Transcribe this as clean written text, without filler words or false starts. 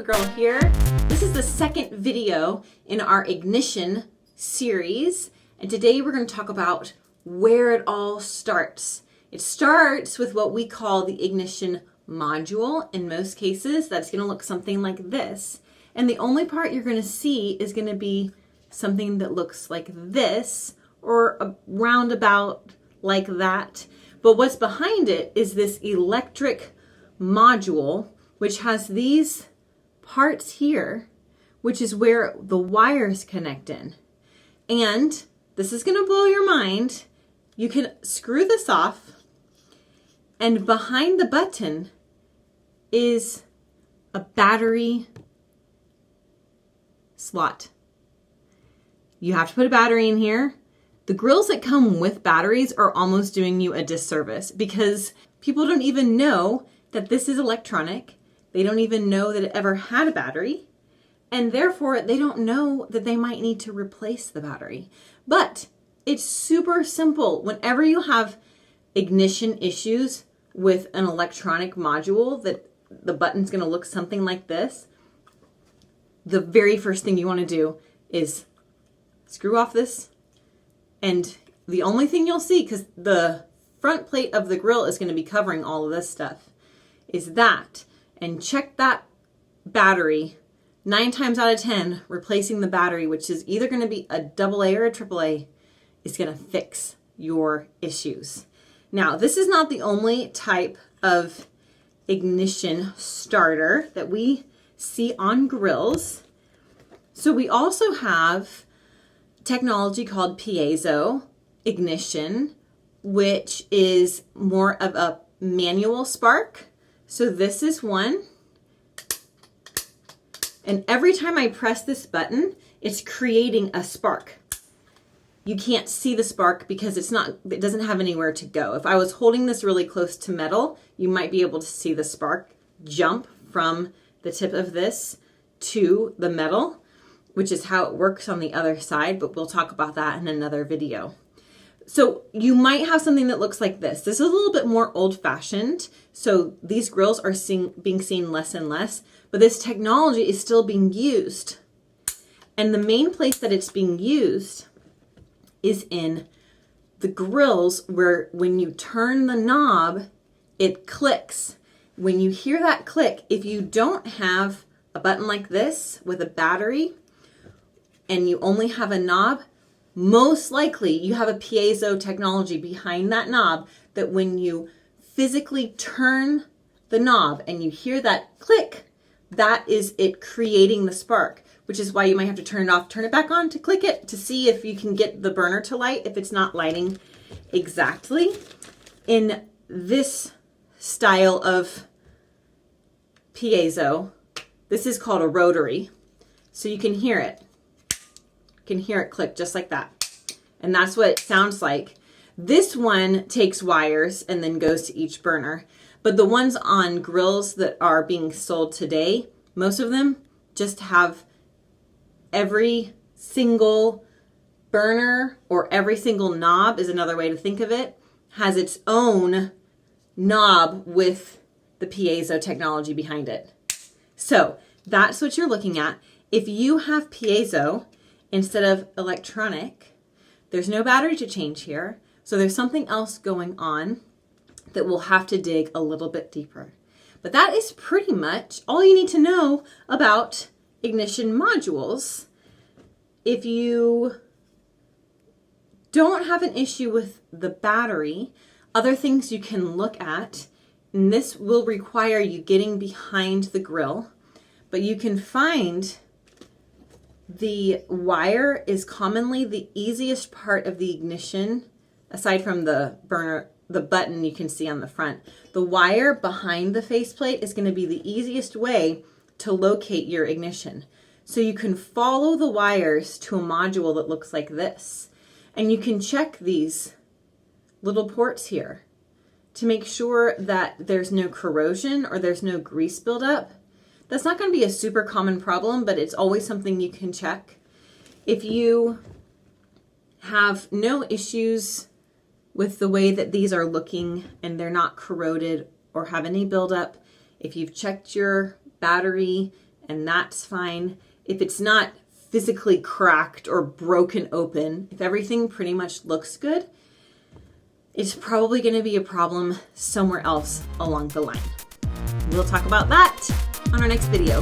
Girl here. This is the second video in our ignition series, and today we're going to talk about where it all starts. It starts with what we call the ignition module. In most cases, that's going to look something like this. And the only part you're going to see is going to be something that looks like this or a roundabout like that. But what's behind it is this electric module, which has these parts here, which is where the wires connect in. And this is going to blow your mind. You can screw this off, and behind the button is a battery slot. You have to put a battery in here. The grills that come with batteries are almost doing you a disservice because people don't even know that this is electronic. They don't even know that it ever had a battery, and therefore they don't know that they might need to replace the battery. But it's super simple. Whenever you have ignition issues with an electronic module that the button's going to look something like this, the very first thing you want to do is screw off this, and the only thing you'll see, because the front plate of the grill is going to be covering all of this stuff, is that. And check that battery. 9 times out of 10, replacing the battery, which is either going to be a AA or a AAA, is going to fix your issues. Now, this is not the only type of ignition starter that we see on grills. So we also have technology called piezo ignition, which is more of a manual spark. So this is one. And every time I press this button, it's creating a spark. You can't see the spark because it doesn't have anywhere to go. If I was holding this really close to metal, you might be able to see the spark jump from the tip of this to the metal, which is how it works on the other side, but we'll talk about that in another video. So you might have something that looks like this. This is a little bit more old-fashioned, so these grills are being seen less and less, but this technology is still being used. And the main place that it's being used is in the grills, where when you turn the knob, it clicks. When you hear that click, if you don't have a button like this with a battery and you only have a knob, most likely you have a piezo technology behind that knob that when you physically turn the knob and you hear that click, that is it creating the spark, which is why you might have to turn it off, turn it back on to click it to see if you can get the burner to light if it's not lighting exactly. In this style of piezo, this is called a rotary. So you can hear it. Can hear it click just like that. And that's what it sounds like. This one takes wires and then goes to each burner. But the ones on grills that are being sold today, most of them just have every single burner, or every single knob is another way to think of it, has its own knob with the piezo technology behind it. So that's what you're looking at. If you have piezo instead of electronic, there's no battery to change here. So there's something else going on that we'll have to dig a little bit deeper. But that is pretty much all you need to know about ignition modules. If you don't have an issue with the battery, other things you can look at, and this will require you getting behind the grill, but you can find the wire is commonly the easiest part of the ignition, aside from the burner, the button you can see on the front. The wire behind the faceplate is going to be the easiest way to locate your ignition. So you can follow the wires to a module that looks like this. And you can check these little ports here to make sure that there's no corrosion or there's no grease buildup. That's not going to be a super common problem, but it's always something you can check. If you have no issues with the way that these are looking and they're not corroded or have any buildup, if you've checked your battery and that's fine. If it's not physically cracked or broken open, if everything pretty much looks good, it's probably going to be a problem somewhere else along the line. We'll talk about that on our next video.